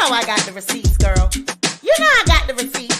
know I got the receipts, girl. You know I got the receipts.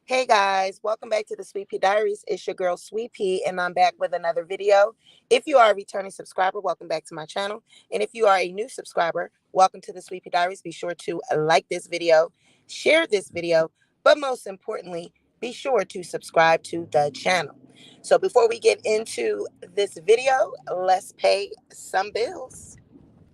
Hey guys, welcome back to the Sweet Pea Diaries. It's your girl Sweet Pea, and I'm back with another video. If you are a returning subscriber, welcome back to my channel. And if you are a new subscriber, welcome to the Sweet Pea Diaries. Be sure to like this video, share this video, but most importantly, be sure to subscribe to the channel. So before we get into this video, let's pay some bills.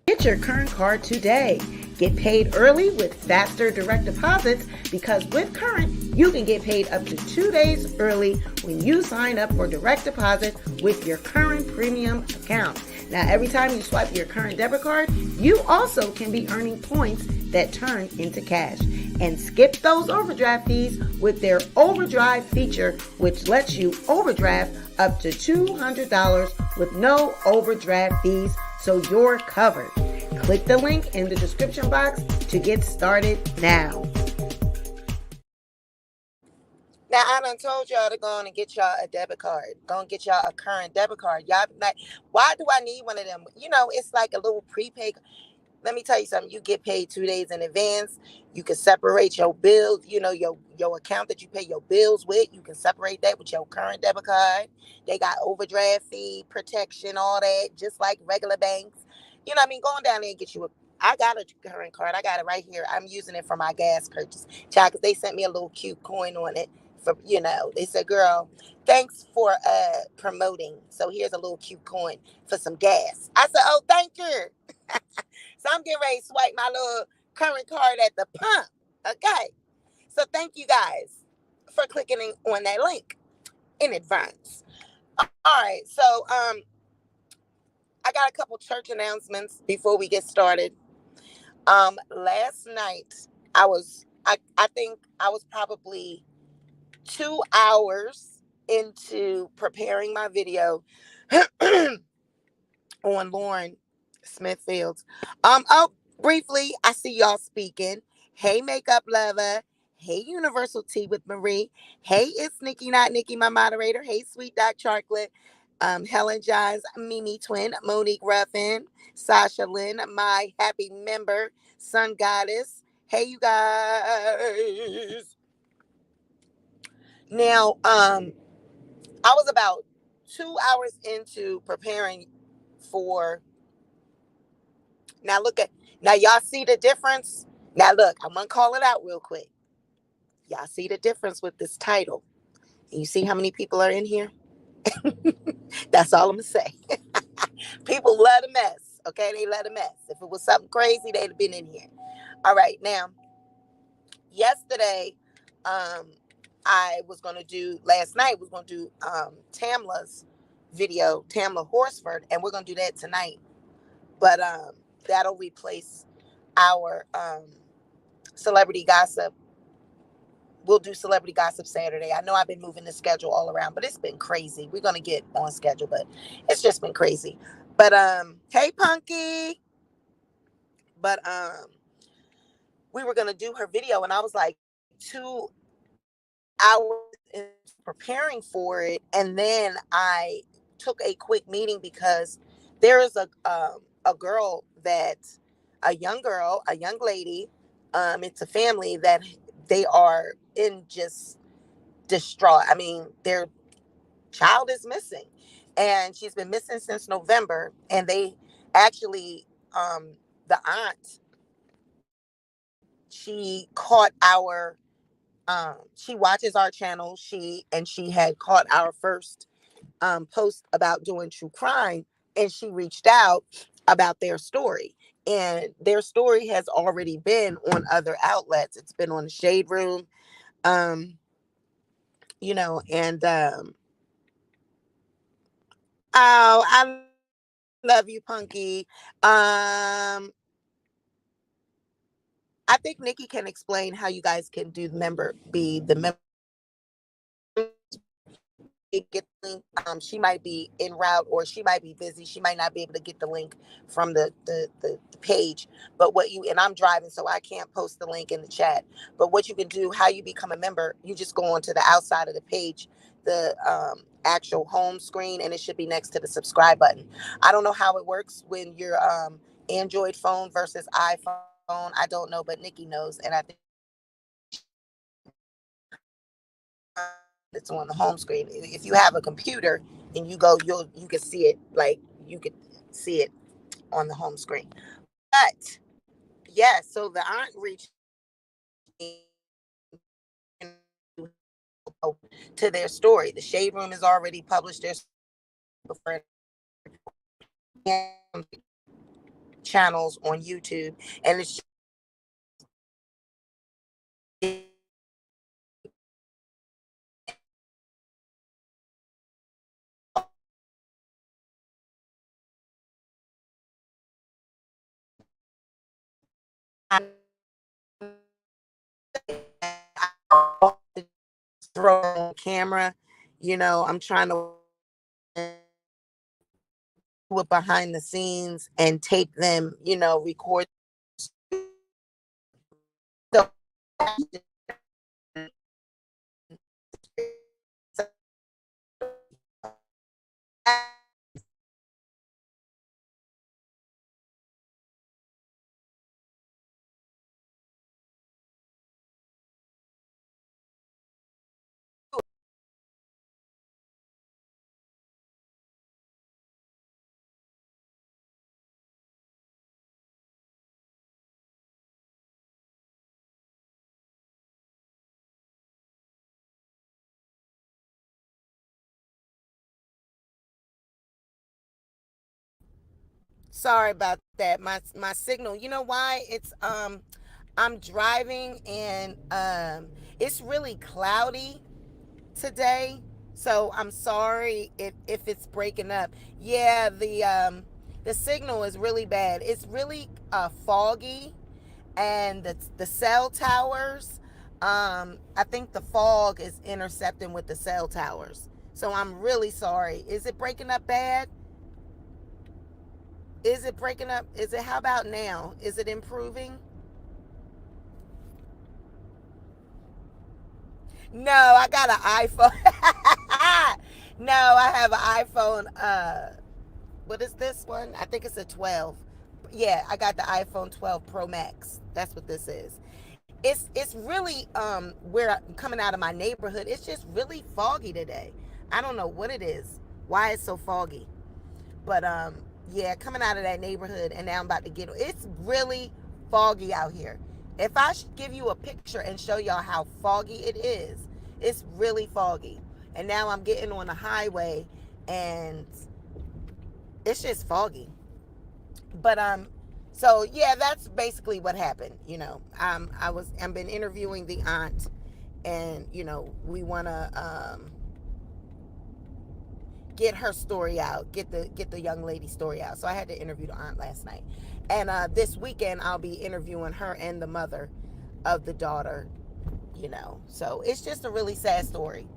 Get your current card today. Get paid early with faster direct deposits because with Current, you can get paid up to 2 days early when you sign up for direct deposit with your Current Premium account. Now, every time you swipe your Current debit card, you also can be earning points that turn into cash. And skip those overdraft fees with their overdrive feature, which lets you overdraft up to $200 with no overdraft fees, so you're covered. Click the link in the description box to get started now. Now, I done told y'all to go on and get y'all a debit card. Go and get y'all a Current debit card. Y'all like, why do I need one of them? You know, it's like a little prepaid. Let me tell you something. You get paid 2 days in advance. You can separate your bills, you know, your account that you pay your bills with. You can separate that with your Current debit card. They got overdraft fee protection, all that, just like regular banks. You know what I mean? Going down there and get you I got a Current card. I got it right here. I'm using it for my gas purchase. Child, because they sent me a little cute coin on it. For, you know, they said, girl, thanks for promoting. So here's a little cute coin for some gas. I said, oh, thank you. So I'm getting ready to swipe my little Current card at the pump. Okay. So thank you guys for clicking on that link in advance. All right. So I got a couple church announcements before we get started. Last night I think I was probably 2 hours into preparing my video on Lauren Smithfields. Briefly, I see y'all speaking. Hey, makeup lover. Hey, Universal Tea with Marie. Hey, it's Nikki, not Nikki, my moderator. Hey, Sweet Dark Chocolate. Helen Johns, Mimi Twin, Monique Ruffin, Sasha Lynn, my happy member, Sun Goddess. Hey, you guys. Now, I was about 2 hours into preparing for. Now y'all see the difference? Now look, I'm gonna call it out real quick. Y'all see the difference with this title? You see how many people are in here? That's all I'm gonna say. People love a mess, okay? They love a mess. If it was something crazy, they'd have been in here. All right, now, yesterday, last night was gonna do Tamla's video, Tamla Horsford, and we're gonna do that tonight. But that'll replace our celebrity gossip. We'll do celebrity gossip Saturday. I know I've been moving the schedule all around, but it's been crazy. We're gonna get on schedule, but it's just been crazy. But hey Punky. But we were gonna do her video, and I was like 2 hours in preparing for it, and then I took a quick meeting because there is a young lady, it's a family that they are in just distraught. I mean, their child is missing, and she's been missing since November. And they actually, the aunt, she caught our She watches our channel. She had caught our first post about doing true crime, and she reached out about their story. And their story has already been on other outlets. It's been on the Shade Room, um, and oh, I love you, Punky. I think Nikki can explain how you guys can do be the member. Get the link. She might be en route, or she might be busy. She might not be able to get the link from the page. But what you and I'm driving, so I can't post the link in the chat. But what you can do, how you become a member, you just go onto the outside of the page, the actual home screen, and it should be next to the subscribe button. I don't know how it works when you're Android phone versus iPhone. I don't know, but Nikki knows, and I think it's on the home screen. If you have a computer and you go, you can see it, like you could see it on the home screen. But yeah, so the aunt reached to their story. The Shade Room has already published their channels on YouTube, and it's throw on camera. I'm trying to do it behind the scenes and take them, record. So sorry about that. My signal. You know why? I'm driving, and it's really cloudy today. So I'm sorry if it's breaking up. Yeah, the signal is really bad. It's really foggy, and the cell towers, I think the fog is intercepting with the cell towers. So I'm really sorry. Is it breaking up bad? Is it breaking up? Is it, how about now? Is it improving? No, I got an iPhone. No, I have an iPhone. What is this one? I think it's a 12. Yeah, I got the iPhone 12 Pro Max. That's what this is. It's really where I'm coming out of my neighborhood. It's just really foggy today. I don't know what it is. Why it's so foggy. But yeah, coming out of that neighborhood, and now I'm about to get. It's really foggy out here. If I should give you a picture and show y'all how foggy it is, it's really foggy. And now I'm getting on the highway, and it's just foggy. But so yeah, that's basically what happened. I've been interviewing the aunt, and we want to get her story out, get the young lady story out. So I had to interview the aunt last night, and this weekend I'll be interviewing her and the mother of the daughter. So it's just a really sad story.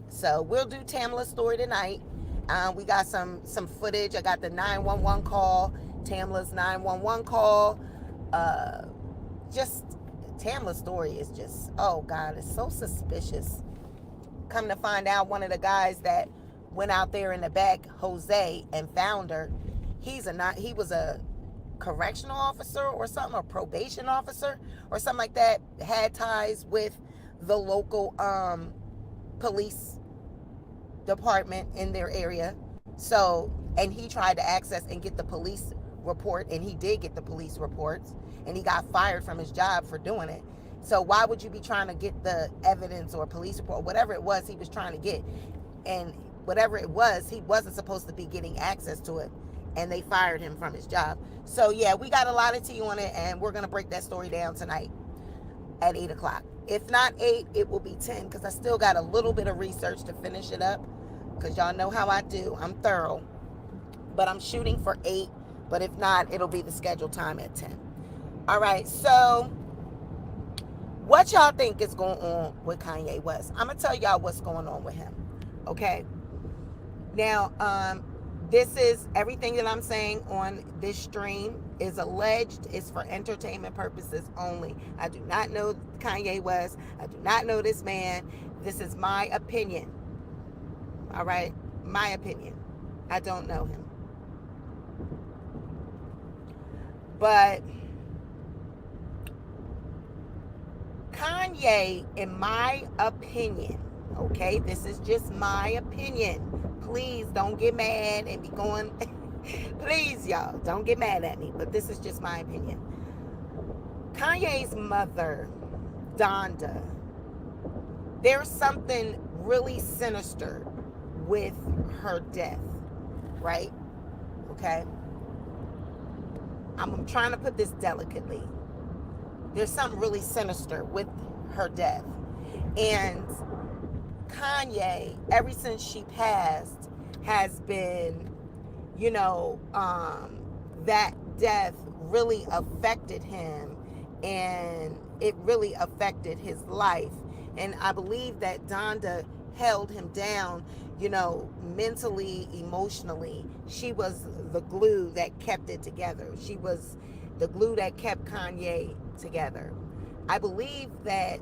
So we'll do Tamla's story tonight. We got some footage. I got the 911 call, Tamla's 911 call. Just Tamla's story is just, oh God, it's so suspicious. Come to find out, one of the guys that went out there in the back, Jose, and found her, he was a correctional officer or something, a probation officer or something like that, had ties with the local police department in their area. So, and he tried to access and get the police report, and he did get the police reports, and he got fired from his job for doing it. So why would you be trying to get the evidence or police report, whatever it was he was trying to get? And whatever it was, he wasn't supposed to be getting access to it. And they fired him from his job. So yeah, we got a lot of tea on it, and we're going to break that story down tonight at 8 o'clock. If not 8, it will be 10, because I still got a little bit of research to finish it up, because y'all know how I do. I'm thorough. But I'm shooting for 8. But if not, it'll be the scheduled time at 10. All right, so what y'all think is going on with Kanye West? I'm going to tell y'all what's going on with him. Okay? Now, this is everything that I'm saying on this stream is alleged, is for entertainment purposes only. I do not know Kanye West. I do not know this man. This is my opinion. All right? My opinion. I don't know him. But Kanye, in my opinion, okay, this is just my opinion. Please don't get mad and be going, please, y'all, don't get mad at me, but this is just my opinion. Kanye's mother, Donda, there's something really sinister with her death, right? Okay? I'm trying to put this delicately. There's something really sinister with her death. And Kanye, ever since she passed, has been, that death really affected him, and it really affected his life. And I believe that Donda held him down, mentally, emotionally. She was the glue that kept it together. She was the glue that kept Kanye together. I believe that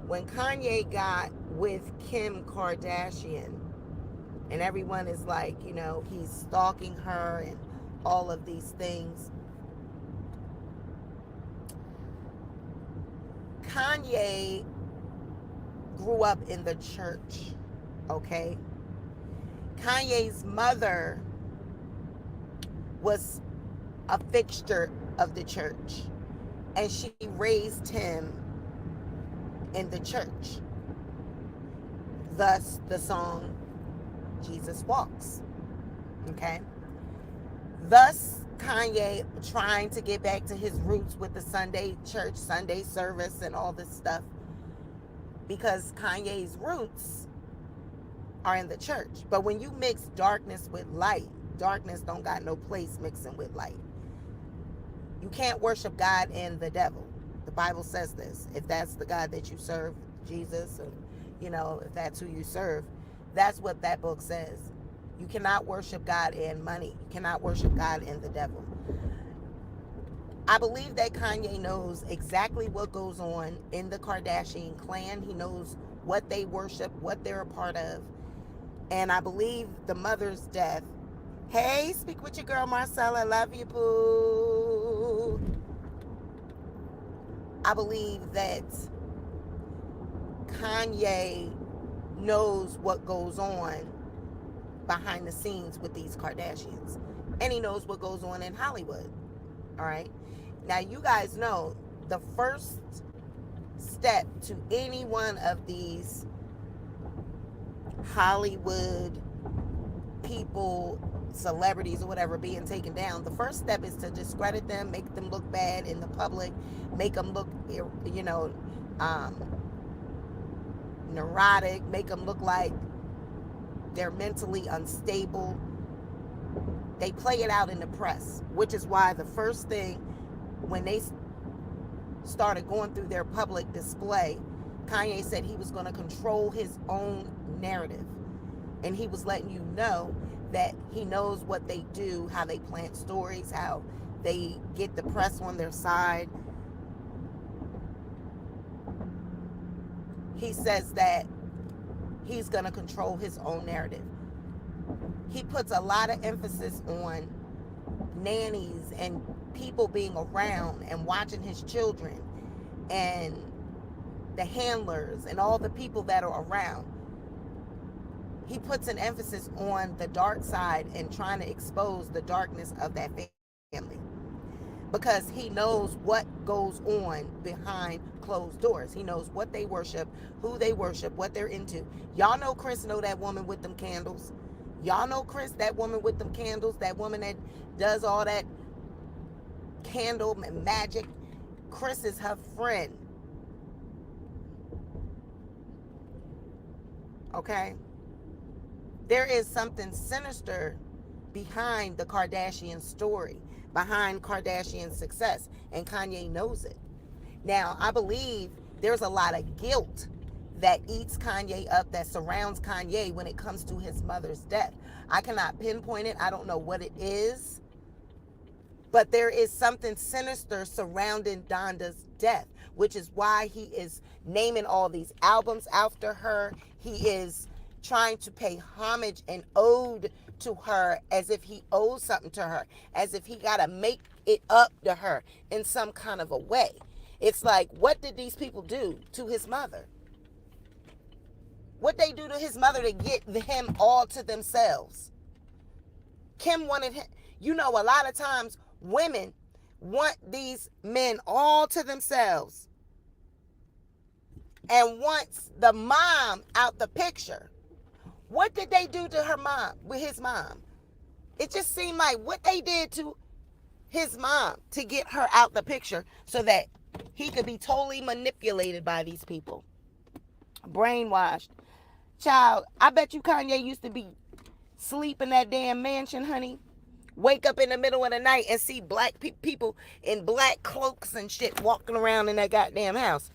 when Kanye got with Kim Kardashian, and everyone is like, he's stalking her and all of these things, Kanye grew up in the church, okay? Kanye's mother was a fixture of the church, and she raised him in the church. Thus, the song Jesus Walks, okay? Thus, Kanye trying to get back to his roots with the Sunday church, Sunday service, and all this stuff, because Kanye's roots are in the church. But when you mix darkness with light, darkness don't got no place mixing with light. You can't worship God and the devil. The Bible says this. If that's the God that you serve, Jesus, and if that's who you serve, that's what that book says. You cannot worship God and money. You cannot worship God and the devil. I believe that Kanye knows exactly what goes on in the Kardashian clan. He knows what they worship, what they're a part of. And I believe the mother's death. Hey, speak with your girl, Marcella. Love you, boo. I believe that Kanye knows what goes on behind the scenes with these Kardashians. And he knows what goes on in Hollywood. All right? Now, you guys know the first step to any one of these Hollywood people, celebrities or whatever, being taken down, the first step is to discredit them, make them look bad in the public, make them look, neurotic, make them look like they're mentally unstable. They play it out in the press, which is why the first thing, when they started going through their public display, Kanye said he was going to control his own narrative. And he was letting you know that he knows what they do, how they plant stories, how they get the press on their side. He says that he's going to control his own narrative. He puts a lot of emphasis on nannies and people being around and watching his children and the handlers and all the people that are around. He puts an emphasis on the dark side and trying to expose the darkness of that family. because he knows what goes on behind closed doors. He knows what they worship, who they worship, what they're into. Y'all know Chris know that woman with them candles. Y'all know Chris, that woman with them candles, that woman that does all that candle magic. Chris is her friend. Okay? There is something sinister behind the Kardashian story, behind Kardashian success, and Kanye knows it. Now, I believe there's a lot of guilt that eats Kanye up, that surrounds Kanye when it comes to his mother's death. I cannot pinpoint it. I don't know what it is. But there is something sinister surrounding Donda's death, which is why he is naming all these albums after her. He is trying to pay homage and ode to her as if he owes something to her, as if he got to make it up to her in some kind of a way. It's like, what did these people do to his mother? What they do to his mother to get him all to themselves? Kim wanted him. You know, a lot of times women want these men all to themselves. And once the mom out the picture, what did they do to her mom, with his mom? It just seemed like what they did to his mom to get her out the picture so that he could be totally manipulated by these people. Brainwashed. Child, I bet you Kanye used to be sleep in that damn mansion, honey. Wake up in the middle of the night and see black people in black cloaks and shit walking around in that goddamn house.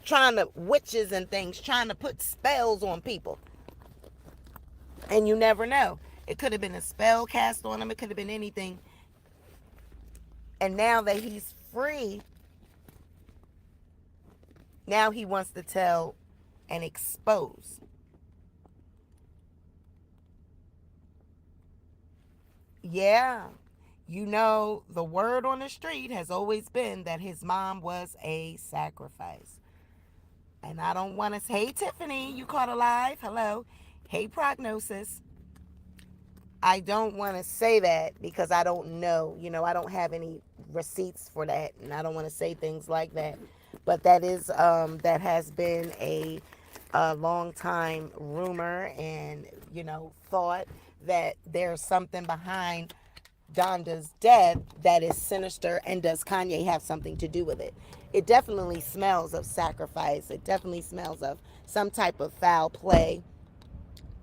Trying to, witches and things, trying to put spells on people. And you never know. It could have been a spell cast on him. It could have been anything. And now that he's free, now he wants to tell and expose. Yeah. You know, the word on the street has always been that his mom was a sacrifice. And I don't want to say, hey, Tiffany, you caught alive. Hello. Hey, Prognosis. I don't want to say that because I don't know. You know, I don't have any receipts for that. And I don't want to say things like that. But that is, that has been a long time rumor and, you know, thought that there's something behind Donda's death that is sinister, and does Kanye have something to do with it? It definitely smells of sacrifice. It definitely smells of some type of foul play.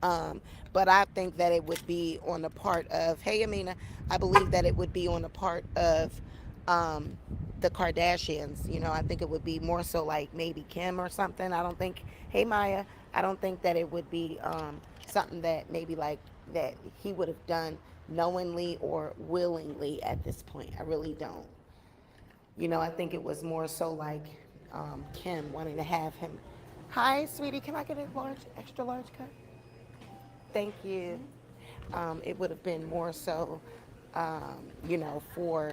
But I think that it would be on the part of, hey, Amina, I believe that it would be on the part of the Kardashians. You know, I think it would be more so like maybe Kim or something. I don't think, hey, Maya, I don't think that it would be something that maybe like that he would have done knowingly or willingly at this point. I really don't. You know, I think it was more so like Kim wanting to have him. Hi, sweetie, can I get a large, extra large cup? Thank you. It would have been more so, you know, for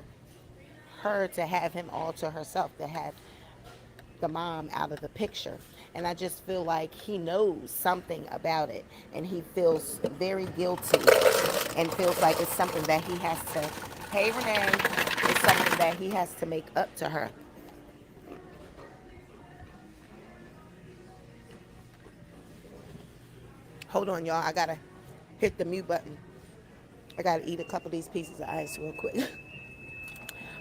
her to have him all to herself, to have the mom out of the picture. And I just feel like he knows something about it, and he feels very guilty and feels like it's something that he has to, hey Renee, it's something that he has to make up to her. Hold on, y'all. I gotta hit the mute button. I gotta eat a couple of these pieces of ice real quick.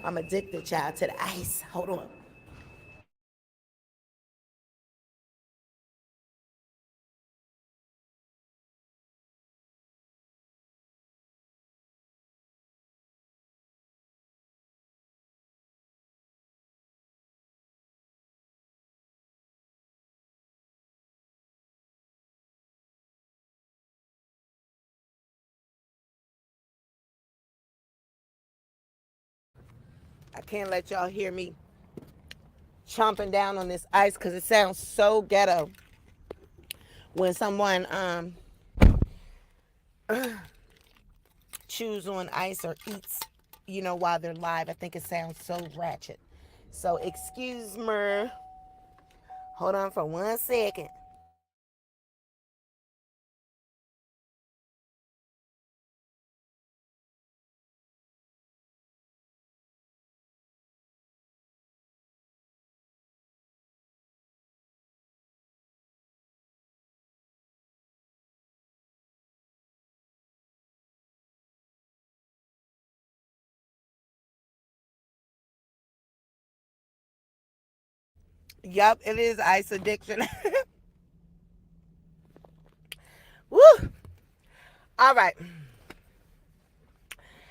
I'm addicted, child, to the ice. Hold on. I can't let y'all hear me chomping down on this ice because it sounds so ghetto when someone chews on ice or eats, you know, while they're live. I think it sounds so ratchet. So excuse me. Hold on for 1 second. Yup, it is ice addiction. Woo! All right.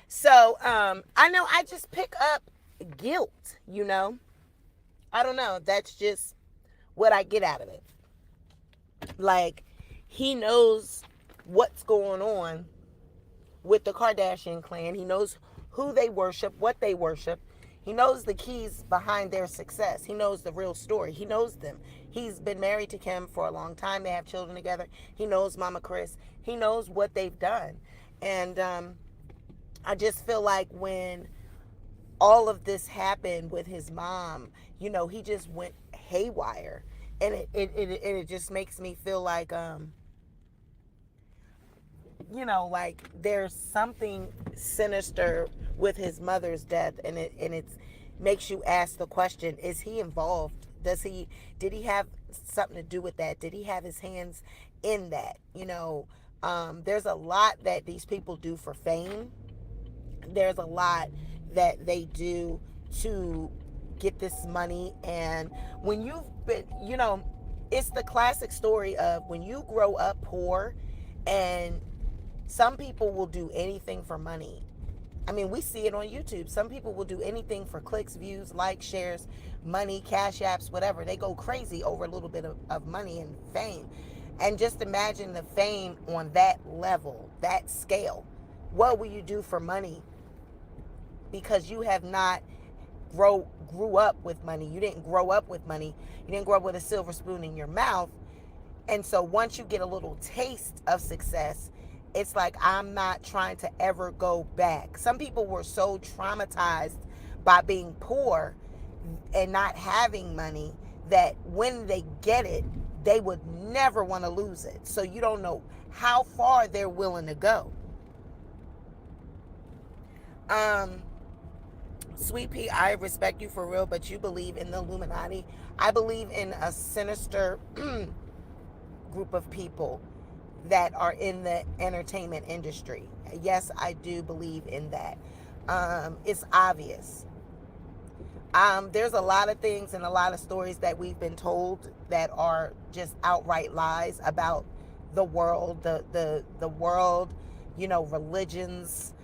So, I know I just pick up guilt, you know. I don't know. That's just what I get out of it. Like, he knows what's going on with the Kardashian clan. He knows who they worship, what they worship. He knows the keys behind their success. He knows the real story. He knows them. He's been married to Kim for a long time. They have children together. He knows Mama Chris. He knows what they've done. And I just feel like when all of this happened with his mom, you know, he just went haywire. And it just makes me feel like, you know, like there's something sinister with his mother's death, and it's makes you ask the question: is he involved? Did he have something to do with that? Did he have his hands in that? You know, there's a lot that these people do for fame. There's a lot that they do to get this money, and when you've been, you know, it's the classic story of when you grow up poor, and some people will do anything for money. I mean, we see it on YouTube. Some people will do anything for clicks, views, likes, shares, money, cash apps, whatever. They go crazy over a little bit of money and fame. And just imagine the fame on that level, that scale. What will you do for money? Because you have not grew up with money. You didn't grow up with money. You didn't grow up with a silver spoon in your mouth. And so once you get a little taste of success, it's like, I'm not trying to ever go back. Some people were so traumatized by being poor and not having money that when they get it, they would never want to lose it. So you don't know how far they're willing to go. Sweet Pea, I respect you for real, but you believe in the Illuminati. I believe in a sinister group of people that are in the entertainment industry. Yes, I do believe in that. It's obvious. There's a lot of things and a lot of stories that we've been told that are just outright lies about the world, the world, you know, religions.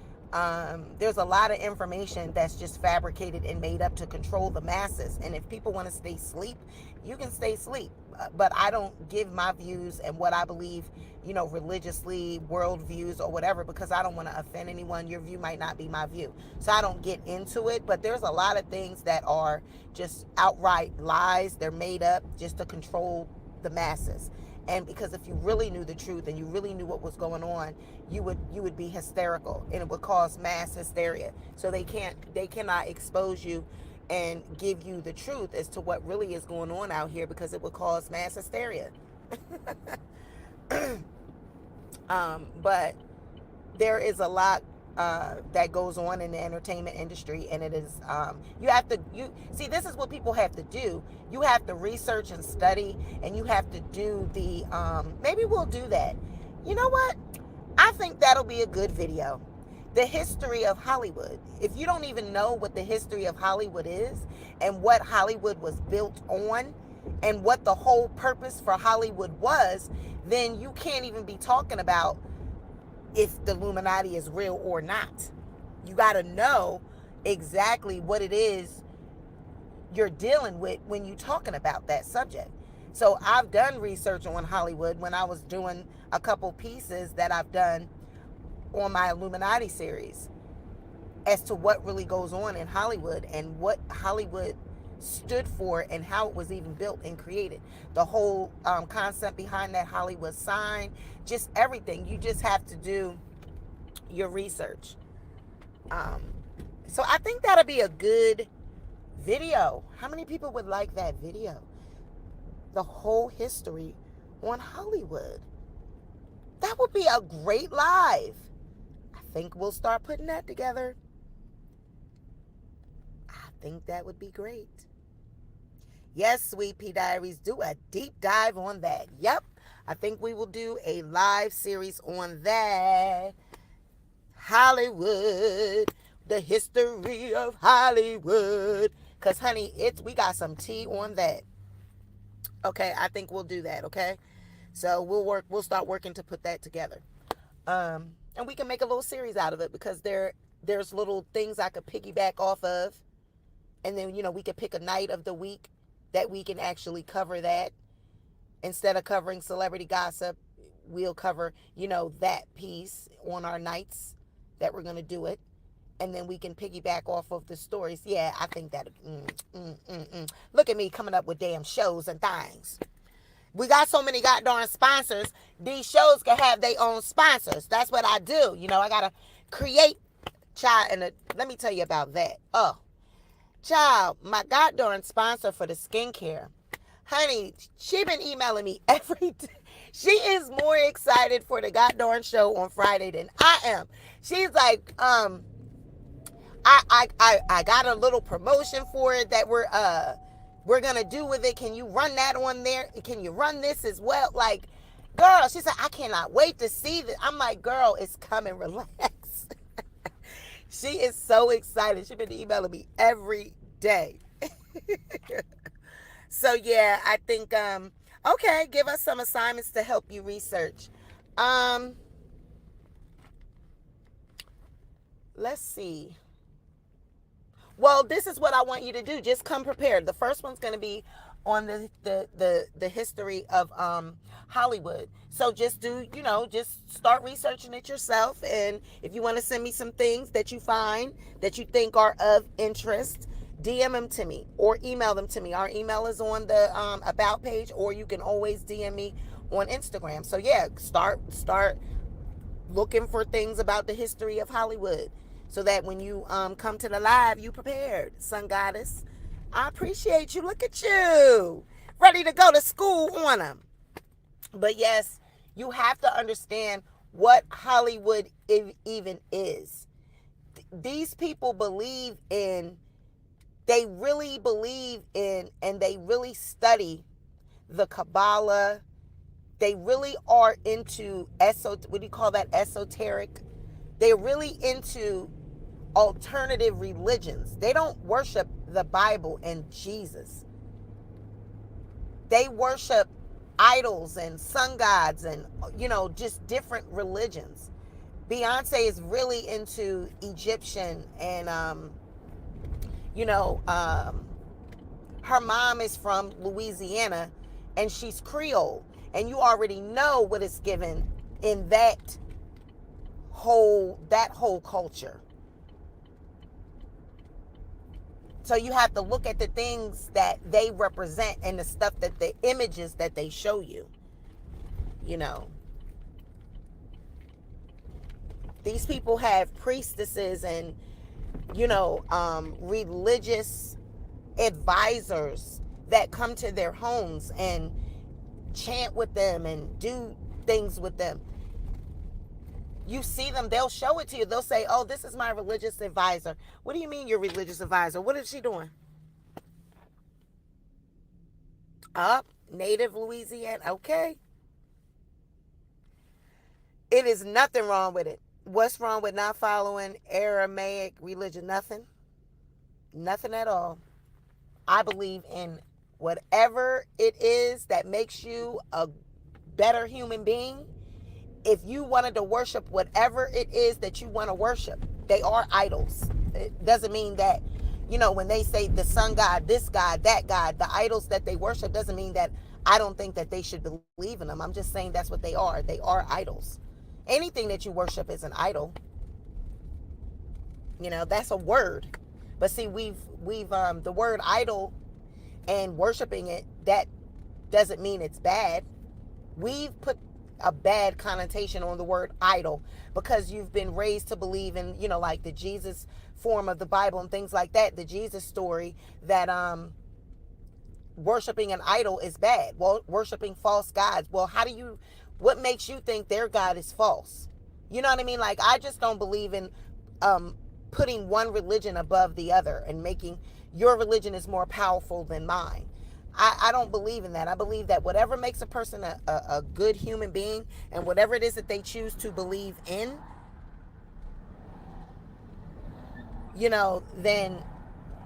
There's a lot of information that's just fabricated and made up to control the masses. And if people want to stay asleep, you can stay asleep. But I don't give my views and what I believe, you know, religiously, world views or whatever, because I don't want to offend anyone. Your view might not be my view. So I don't get into it. But there's a lot of things that are just outright lies. They're made up just to control the masses. And because if you really knew the truth and you really knew what was going on, you would be hysterical, and it would cause mass hysteria. So they cannot expose you and give you the truth as to what really is going on out here, because it would cause mass hysteria. But there is a lot that goes on in the entertainment industry, and it is you see, this is what people have to do. You have to research and study, and you have to do the maybe we'll do that. You know what? I think that'll be a good video. The history of Hollywood. If you don't even know what the history of Hollywood is and what Hollywood was built on and what the whole purpose for Hollywood was, then you can't even be talking about if the Illuminati is real or not. You got to know exactly what it is you're dealing with when you're talking about that subject. So I've done research on Hollywood when I was doing a couple pieces that I've done on my Illuminati series as to what really goes on in Hollywood and what Hollywood stood for and how it was even built and created. The whole concept behind that Hollywood sign, just everything. You just have to do your research. So I think that'll be a good video. How many people would like that video? The whole history on Hollywood. That would be a great live. I think we'll start putting that together. I think that would be great. Yes, Sweet Pea Diaries, do a deep dive on that. Yep, I think we will do a live series on that. Hollywood, the history of Hollywood. Because, honey, we got some tea on that. Okay, I think we'll do that. Okay, so we'll start working to put that together. And we can make a little series out of it, because there's little things I could piggyback off of, and then we could pick a night of the week that we can actually cover that. Instead of covering celebrity gossip, we'll cover that piece on our nights that we're going to do it, and then we can piggyback off of the stories. Yeah, I think that look at me coming up with damn shows and things. We got so many goddamn sponsors. These shows can have their own sponsors. That's what I do. I gotta create, child. And let me tell you about that. Oh, child, my goddamn sponsor for the skincare, honey, she been emailing me every day. She is more excited for the goddamn show on Friday than I am. She's like, I got a little promotion for it that we're gonna do with it. Can you run that on there? Can you run this as well? Like, girl, she said, I cannot wait to see this. I'm like, girl, it's coming. Relax. She is so excited. She's been emailing me every day. So yeah, I think okay, give us some assignments to help you research. Let's see. Well, this is what I want you to do. Just come prepared. The first one's going to be on the history of Hollywood. So just just start researching it yourself. And if you want to send me some things that you find that you think are of interest, DM them to me or email them to me. Our email is on the about page, or you can always DM me on Instagram. So yeah, start looking for things about the history of Hollywood, so that when you come to the live, you prepared. Sun Goddess, I appreciate you. Look at you, ready to go to school on them. But yes, you have to understand what Hollywood even is. These people they really believe in, and they really study the Kabbalah. They really are into what do you call that? Esoteric. They're really into alternative religions. They don't worship the Bible and Jesus. They worship idols and sun gods and just different religions. Beyonce is really into Egyptian, and her mom is from Louisiana and she's Creole, and you already know what is given in that whole culture. So you have to look at the things that they represent and the stuff that the images that they show you. These people have priestesses and religious advisors that come to their homes and chant with them and do things with them. You see them, they'll show it to you. They'll say, oh, this is my religious advisor. What do you mean your religious advisor? What is she doing? Native Louisiana. Okay. It is nothing wrong with it. What's wrong with not following Aramaic religion? Nothing. Nothing at all. I believe in whatever it is that makes you a better human being. If you wanted to worship whatever it is that you want to worship, they are idols. It doesn't mean that, when they say the sun god, this god, that god, the idols that they worship, doesn't mean that I don't think that they should believe in them. I'm just saying that's what they are. They are idols. Anything that you worship is an idol. That's a word. But see, we've the word idol and worshiping it, that doesn't mean it's bad. We've put a bad connotation on the word idol because you've been raised to believe in, like the Jesus form of the Bible and things like that, the Jesus story, that worshiping an idol is bad. Well, worshiping false gods. Well, what makes you think their God is false? You know what I mean? Like, I just don't believe in putting one religion above the other and making your religion is more powerful than mine. I don't believe in that. I believe that whatever makes a person a good human being, and whatever it is that they choose to believe in, then,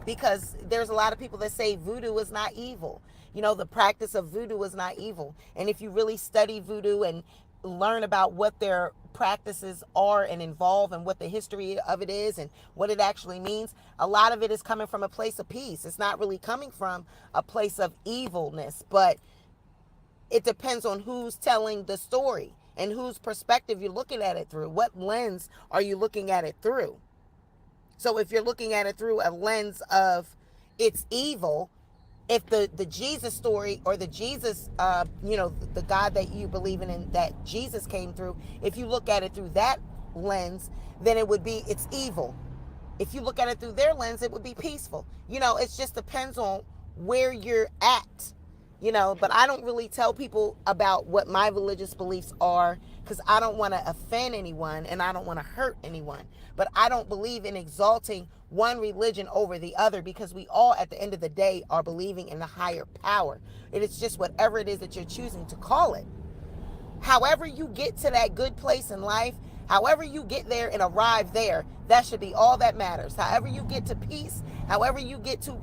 because there's a lot of people that say voodoo is not evil. The practice of voodoo is not evil. And if you really study voodoo and learn about what their practices are and involve and what the history of it is and what it actually means, a lot of it is coming from a place of peace. It's not really coming from a place of evilness, but it depends on who's telling the story and whose perspective you're looking at it through. What lens are you looking at it through? So if you're looking at it through a lens of it's evil, if the Jesus story or the Jesus, the God that you believe in and that Jesus came through, if you look at it through that lens, then it would be it's evil. If you look at it through their lens, it would be peaceful. It just depends on where you're at. But I don't really tell people about what my religious beliefs are because I don't want to offend anyone and I don't want to hurt anyone. But I don't believe in exalting one religion over the other because we all, at the end of the day, are believing in a higher power. It is just whatever it is that you're choosing to call it. However you get to that good place in life, however you get there and arrive there, that should be all that matters. However you get to peace, however you get to,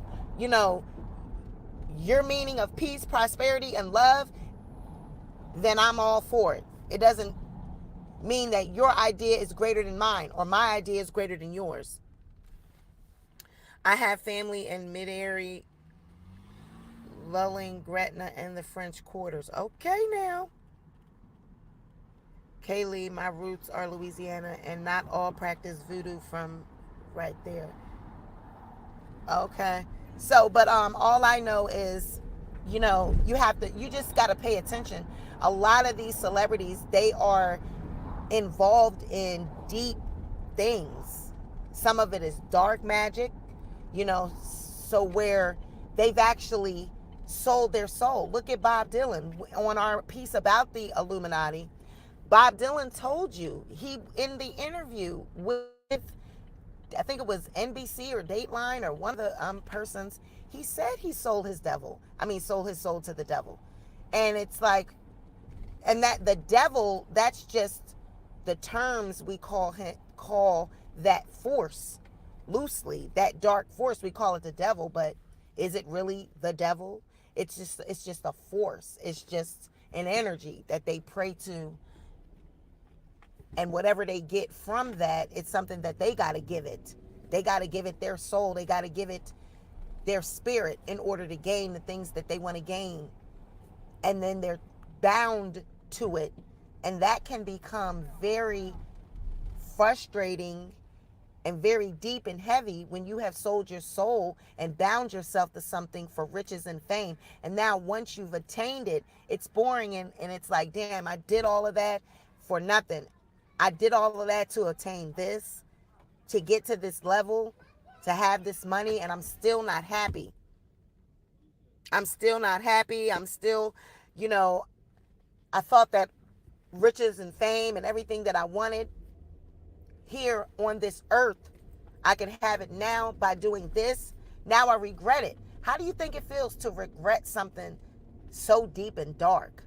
your meaning of peace, prosperity, and love, then I'm all for it. It doesn't mean that your idea is greater than mine or my idea is greater than yours. I have family in Mid-Airy, Lulling, Gretna, and the French Quarters. Okay now. Kaylee, my roots are Louisiana and not all practice voodoo from right there. Okay. So, but all I know is, you just got to pay attention. A lot of these celebrities, they are involved in deep things. Some of it is dark magic, so where they've actually sold their soul. Look at Bob Dylan. On our piece about the Illuminati, Bob Dylan told you, in the interview with, I think it was NBC or Dateline or one of the persons, he said he sold his soul to the devil. And it's like, and that the devil, that's just the terms we call that force loosely, that dark force, we call it the devil, but is it really the devil? It's just a force. It's just an energy that they pray to. And whatever they get from that, it's something that they got to give it. They got to give it their soul. They got to give it their spirit in order to gain the things that they want to gain. And then they're bound to it. And that can become very frustrating and very deep and heavy when you have sold your soul and bound yourself to something for riches and fame. And now once you've attained it, it's boring and it's like, damn, I did all of that for nothing. I did all of that to attain this, to get to this level, to have this money, and I'm still not happy. I'm still not happy. I'm still, I thought that riches and fame and everything that I wanted here on this earth, I could have it now by doing this. Now I regret it. How do you think it feels to regret something so deep and dark,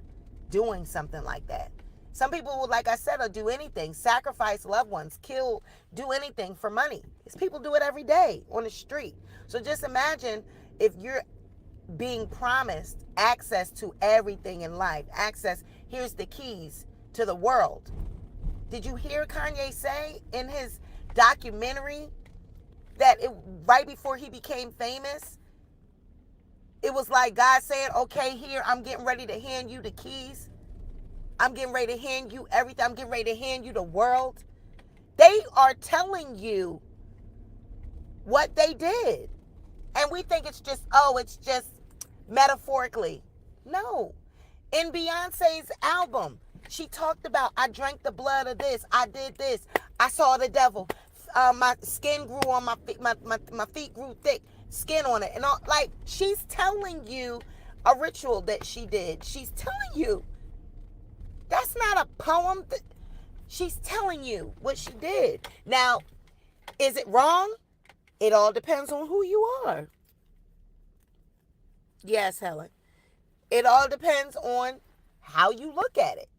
doing something like that? Some people, like I said, will do anything, sacrifice loved ones, kill, do anything for money. These people do it every day on the street. So just imagine if you're being promised access to everything in life. Access, here's the keys to the world. Did you hear Kanye say in his documentary that right before he became famous, it was like God saying, okay, here, I'm getting ready to hand you the keys. I'm getting ready to hand you everything. I'm getting ready to hand you the world. They are telling you what they did. And we think it's just metaphorically. No. In Beyonce's album, she talked about, I drank the blood of this. I did this. I saw the devil. My skin grew on my feet. My feet grew thick. Skin on it. And all, like, she's telling you a ritual that she did. She's telling you. That's not a poem. She's telling you what she did. Now, is it wrong? It all depends on who you are. Yes, Helen. It all depends on how you look at it.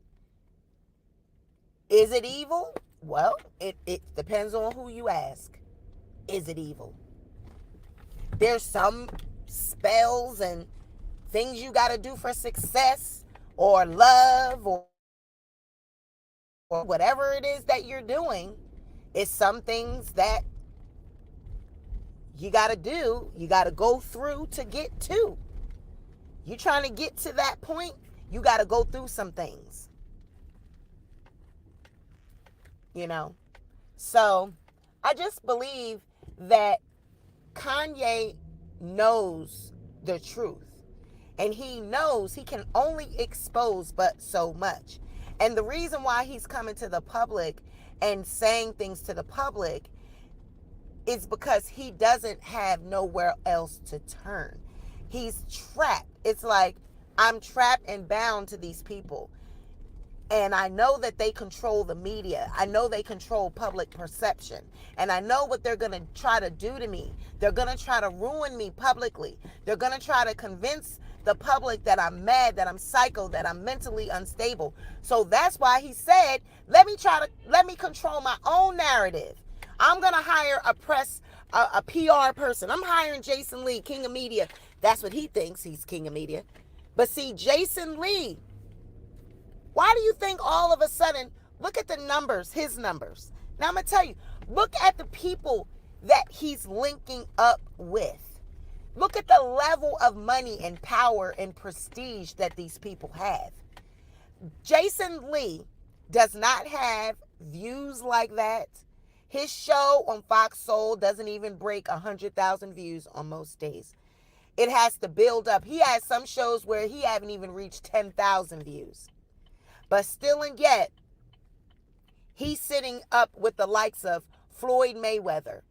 Is it evil? Well, it depends on who you ask. Is it evil? There's some spells and things you got to do for success or love or whatever it is that you're doing, is some things that you got to do, you got to go through to get to. You trying to get to that point, you got to go through some things. You know? So, I just believe that Kanye knows the truth. And he knows he can only expose but so much. And the reason why he's coming to the public and saying things to the public is because he doesn't have nowhere else to turn. He's trapped. It's like, I'm trapped and bound to these people. And I know that they control the media. I know they control public perception. And I know what they're going to try to do to me. They're going to try to ruin me publicly. They're going to try to convince the public that I'm mad, that I'm psycho, that I'm mentally unstable. So that's why he said, let me control my own narrative. I'm going to hire a PR person. I'm hiring Jason Lee, King of Media. That's what he thinks. He's King of Media. But see, Jason Lee, why do you think all of a sudden, look at the numbers, his numbers. Now I'm going to tell you, look at the people that he's linking up with. Look at the level of money and power and prestige that these people have. Jason Lee does not have views like that. His show on Fox Soul doesn't even break 100,000 views on most days. It has to build up. He has some shows where he haven't even reached 10,000 views. But still and yet, he's sitting up with the likes of Floyd Mayweather,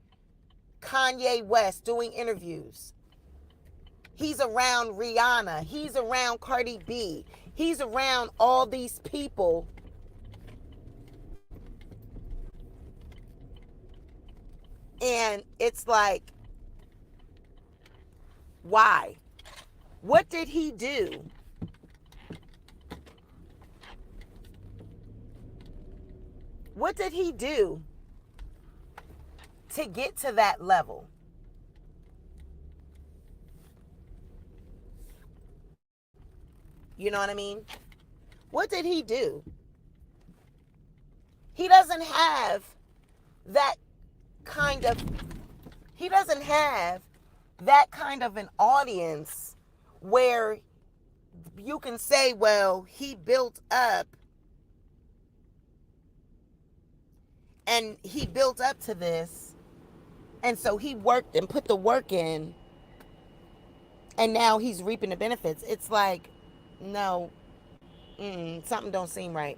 Kanye West doing interviews. He's around Rihanna. He's around Cardi B. He's around all these people. And it's like, why? What did he do? What did he do to get to that level? You know what I mean? What did he do? He doesn't have that kind of an audience where you can say, well, he built up and he built up to this, and so he worked and put the work in, and now he's reaping the benefits. It's like, no, something don't seem right.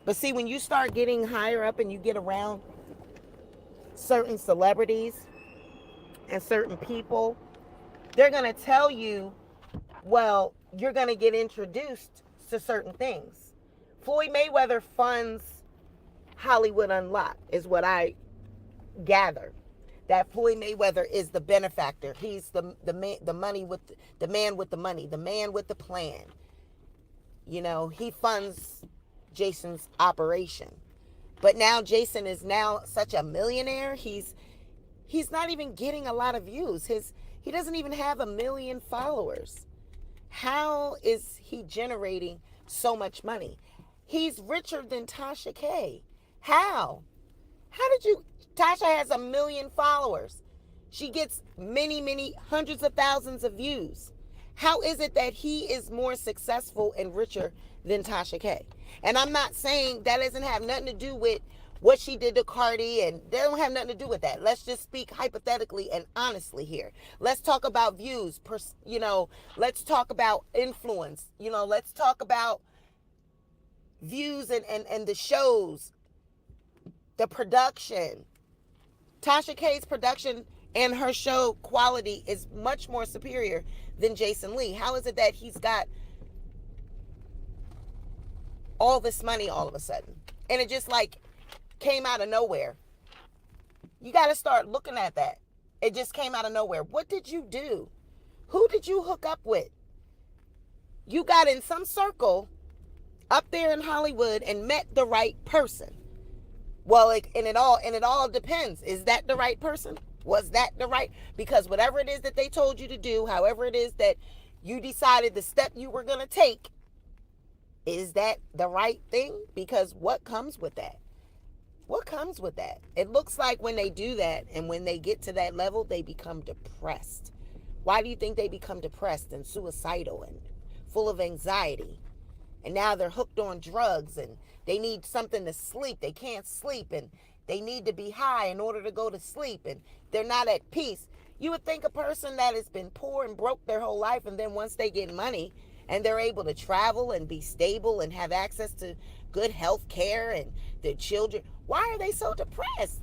But see, when you start getting higher up and you get around certain celebrities and certain people, they're going to tell you, well, you're going to get introduced to certain things. Floyd Mayweather funds Hollywood Unlocked, is what I gather. That Floyd Mayweather is the benefactor. He's the money with the man with the money, the man with the plan. You know, he funds Jason's operation. But now Jason is now such a millionaire. He's not even getting a lot of views. He doesn't even have 1 million followers. How is he generating so much money? He's richer than Tasha K. How? Tasha has 1 million followers. She gets many hundreds of thousands of views. How is it that he is more successful and richer than Tasha K? And I'm not saying that doesn't have nothing to do with what she did to Cardi, and they don't have nothing to do with that. Let's just speak hypothetically and honestly here. Let's talk about views, let's talk about influence, let's talk about views and the shows, the production. Tasha K's production and her show quality is much more superior than Jason Lee. How is it that he's got all this money all of a sudden? And it just came out of nowhere. You got to start looking at that. It just came out of nowhere. What did you do? Who did you hook up with? You got in some circle up there in Hollywood and met the right person. Well, it all depends. Is that the right person? Was that the right? Because whatever it is that they told you to do, however it is that You decided the step you were going to take. Is that the right thing? Because what comes with that? What comes with that? It looks like when they do that and when they get to that level, they become depressed. Why do you think they become depressed and suicidal and full of anxiety? And now they're hooked on drugs and they need something to sleep. They can't sleep and they need to be high in order to go to sleep and they're not at peace. You would think a person that has been poor and broke their whole life, and then once they get money and they're able to travel and be stable and have access to good health care and their children, why are they so depressed?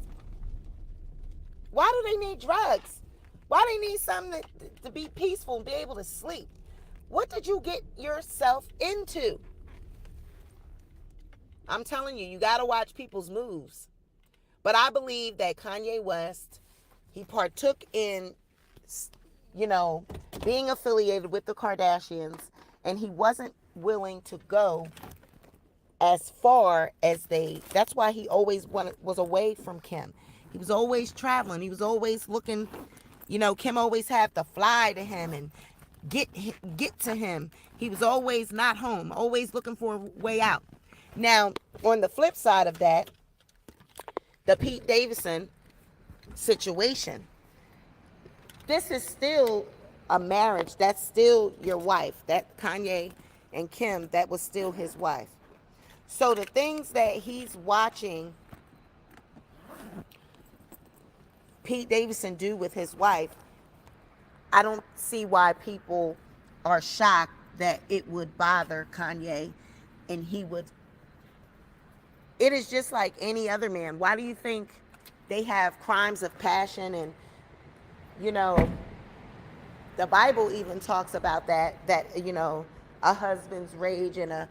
Why do they need drugs? Why do they need something to be peaceful and be able to sleep? What did you get yourself into? I'm telling you, you got to watch people's moves. But I believe that Kanye West, he partook in, being affiliated with the Kardashians, and he wasn't willing to go as far as that's why he always was away from Kim. He was always traveling. He was always looking, Kim always had to fly to him and get to him. He was always not home, always looking for a way out. Now, on the flip side of that, the Pete Davidson situation, this is still a marriage. That's still your wife. That Kanye and Kim, that was still his wife. So the things that he's watching Pete Davidson do with his wife, I don't see why people are shocked that it would bother Kanye and he would. It is just like any other man. Why do you think they have crimes of passion? And, the Bible even talks about that, a husband's rage and a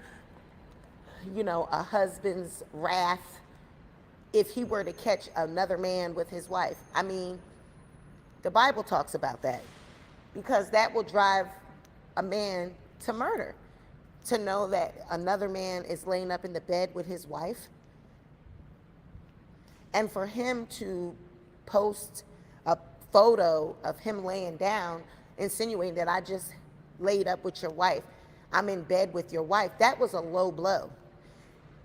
husband's wrath if he were to catch another man with his wife. I mean, the Bible talks about that because that will drive a man to murder, to know that another man is laying up in the bed with his wife. And for him to post a photo of him laying down, insinuating that I just laid up with your wife, I'm in bed with your wife, that was a low blow.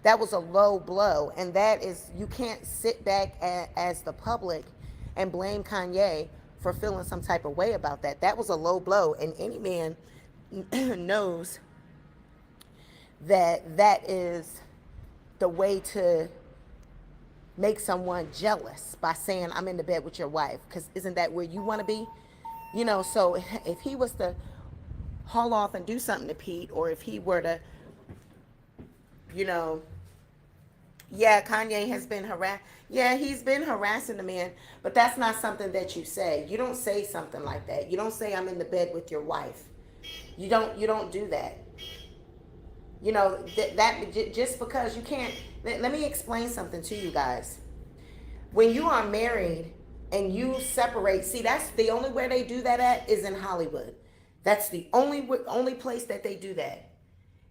That was a low blow. And that is, you can't sit back as the public and blame Kanye for feeling some type of way about that. That was a low blow. And any man knows that that is the way to make someone jealous, by saying I'm in the bed with your wife, because isn't that where you want to be? So if he was to haul off and do something to Pete, or if he were to, Kanye has been he's been harassing the man, but that's not something that you say. You don't say something like that. You don't say I'm in the bed with your wife. You don't do that. That just because you can't. Let me explain something to you guys. When you are married and you separate, see, that's the only way they do that at is in Hollywood. That's the only place that they do that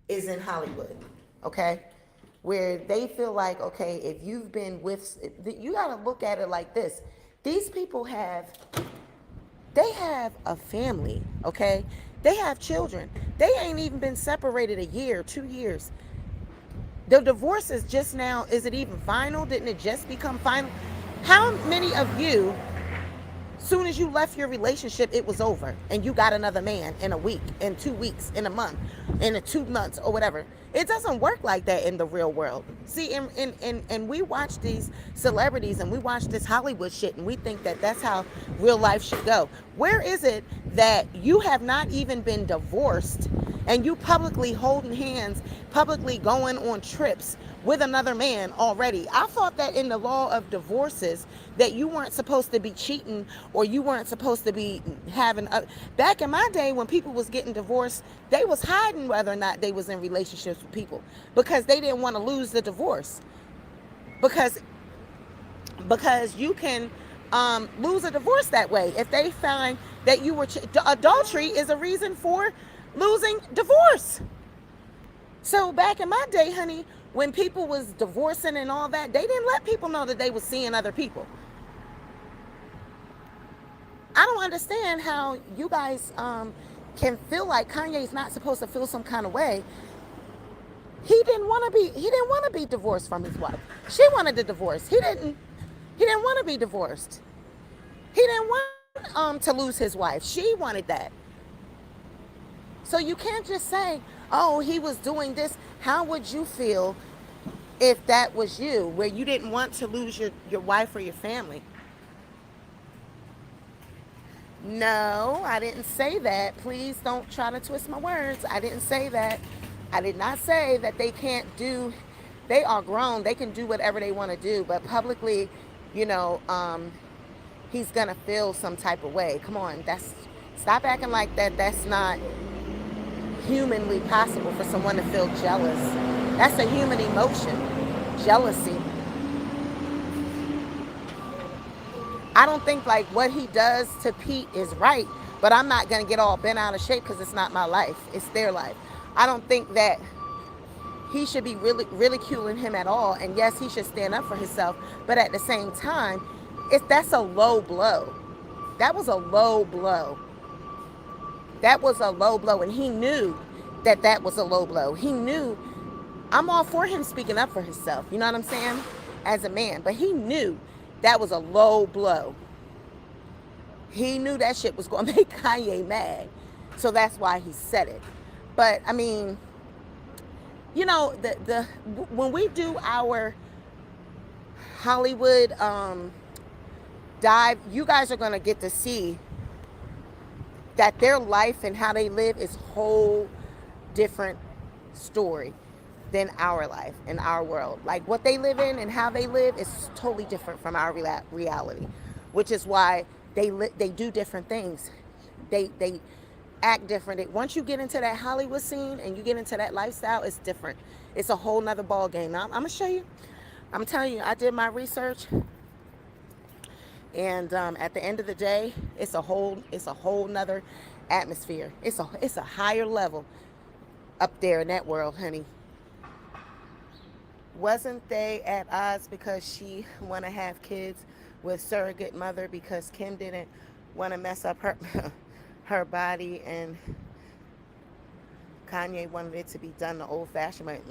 is in Hollywood. Okay, where they feel like, okay, if you've been with, you got to look at it like this. These people have a family. Okay, they have children. They ain't even been separated a year, 2 years. The divorce is just now, is it even final? Didn't it just become final? How many of you, soon as you left your relationship, it was over and you got another man in a week, in 2 weeks, in a month, in 2 months, or whatever? It doesn't work like that in the real world. See, and we watch these celebrities and we watch this Hollywood shit and we think that that's how real life should go. Where is it that you have not even been divorced and you publicly holding hands, publicly going on trips with another man already? I thought that in the law of divorces that you weren't supposed to be cheating, or you weren't supposed to be having back in my day when people was getting divorced, they was hiding whether or not they was in relationships with people because they didn't want to lose the divorce, because you can lose a divorce that way if they find that you were adultery is a reason for losing divorce. So back in my day, honey, when people was divorcing and all that, they didn't let people know that they was seeing other people. I don't understand how you guys can feel like Kanye's not supposed to feel some kind of way. He didn't want to be divorced from his wife. She wanted the divorce. He didn't want to be divorced. He didn't want to lose his wife. She wanted that. So you can't just say, oh, he was doing this. How would you feel if that was you, where you didn't want to lose your wife or your family? No, I didn't say that. Please don't try to twist my words. I didn't say that. I did not say that they can't do, they are grown. They can do whatever they want to do. But publicly, you know, he's going to feel some type of way. Come on. Stop acting like that. That's not humanly possible for someone to feel jealous. That's a human emotion. Jealousy. I don't think like what he does to Pete is right, but I'm not going to get all bent out of shape because it's not my life. It's their life. I don't think that he should be really ridiculing him at all. And yes, he should stand up for himself. But at the same time, that's a low blow. That was a low blow. That was a low blow. And he knew that was a low blow. He knew. I'm all for him speaking up for himself. You know what I'm saying? As a man. But he knew that was a low blow. He knew that shit was going to make Kanye mad. So that's why he said it. But, I mean, you know, when we do our Hollywood dive, you guys are going to get to see that their life and how they live is a whole different story than our life and our world. Like what they live in and how they live is totally different from our reality, which is why they do different things. They act different. Once you get into that Hollywood scene and you get into that lifestyle, it's different. It's a whole nother ball game. Now, I'm gonna show you. I'm telling you, I did my research, and at the end of the day, it's a whole nother atmosphere. It's a higher level up there in that world, honey. Wasn't they at odds because she want to have kids with surrogate mother because Kim didn't want to mess up her her body, and Kanye wanted it to be done the old-fashioned way?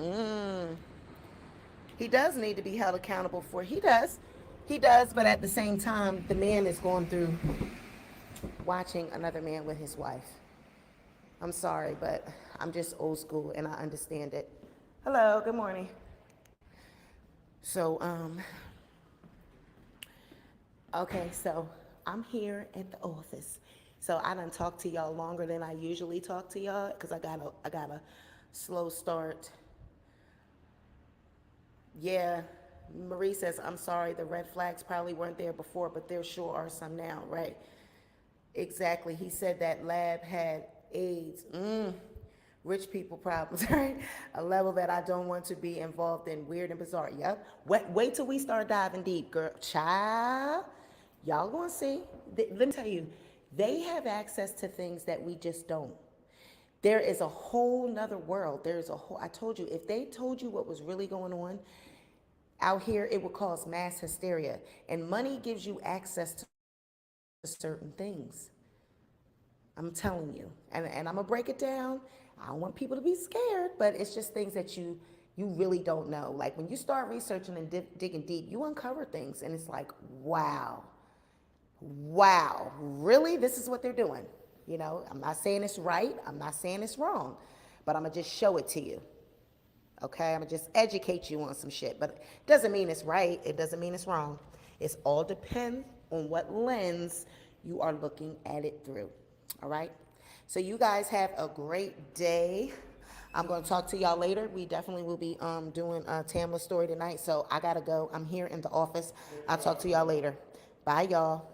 He does need to be held accountable for. He does, but at the same time, the man is going through watching another man with his wife. I'm sorry, but I'm just old school and I understand it. Hello, good morning. So, okay, so I'm here at the office. So I done talked to y'all longer than I usually talk to y'all because I got a slow start. Yeah, Marie says, I'm sorry, the red flags probably weren't there before, but there sure are some now, right? Exactly. He said that lab had AIDS. Rich people problems, right? A level that I don't want to be involved in. Weird and bizarre. Yep. Wait till we start diving deep, girl. Child. Y'all gonna see. Let me tell you, they have access to things that we just don't. There is a whole nother world. I told you, if they told you what was really going on out here, it would cause mass hysteria. And money gives you access to certain things. I'm telling you. And I'm going to break it down. I don't want people to be scared, but it's just things that you really don't know. Like when you start researching and digging deep, you uncover things and it's like, wow, really? This is what they're doing. You know, I'm not saying it's right. I'm not saying it's wrong, but I'm going to just show it to you. Okay, I'm gonna just educate you on some shit, but it doesn't mean it's right. It doesn't mean it's wrong. It's all depends on what lens you are looking at it through. All right. So you guys have a great day. I'm gonna talk to y'all later. We definitely will be doing a Tamla story tonight. So I gotta go. I'm here in the office. I'll talk to y'all later. Bye, y'all.